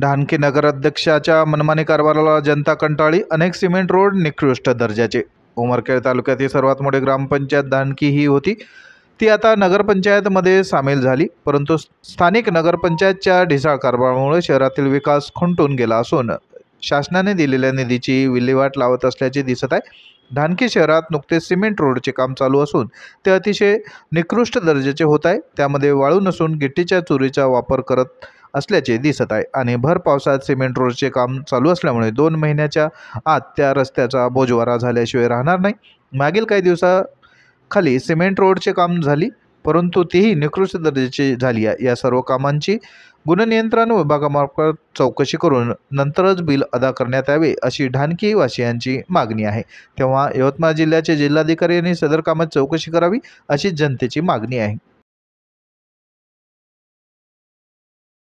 ढानकी नगराध्यक्षाच्या मनमानी कारभाराला जनता कंटाळली. अनेक सिमेंट रोड निकृष्ट दर्जाचे. उमरखेड तालुक्यातील सर्वात मोठी ग्रामपंचायत ढानकी ही होती. ती आता नगरपंचायतमध्ये सामील झाली. परंतु स्थानिक नगरपंचायतच्या ढिसाळ कारभारामुळे शहरातील विकास खुंटून गेला असून शासनाने दिलेल्या निधीची विल्हेवाट लावत असल्याचे दिसत आहे. ढानकी शहरात नुकतेच सिमेंट रोडचे काम चालू असून ते अतिशय निकृष्ट दर्जाचे होत आहे. त्यामध्ये वाळू नसून गिट्टीच्या चुरीचा वापर करत असल्याचे दिसत आहे आणि भर पावसात सिमेंट रोडचे काम चालू असल्यामुळे 2 महिन्याच्या आत त्या रस्त्याचा बोजवारा झाल्याशिवाय राहणार नाही. मागील काही दिवसाखाली सिमेंट रोडचे काम झाली, परंतु तीही निकृष्ट दर्जाची झाली आहे. या सर्व कामांची गुणनियंत्रण विभागामार्फत चौकशी करून नंतरच बिल अदा करण्यात यावे अशी ढानकी वासियांची मागणी आहे. तेव्हा यवतमाळ जिल्ह्याचे जिल्हाधिकारी यांनी सदर कामात चौकशी करावी अशी जनतेची मागणी आहे.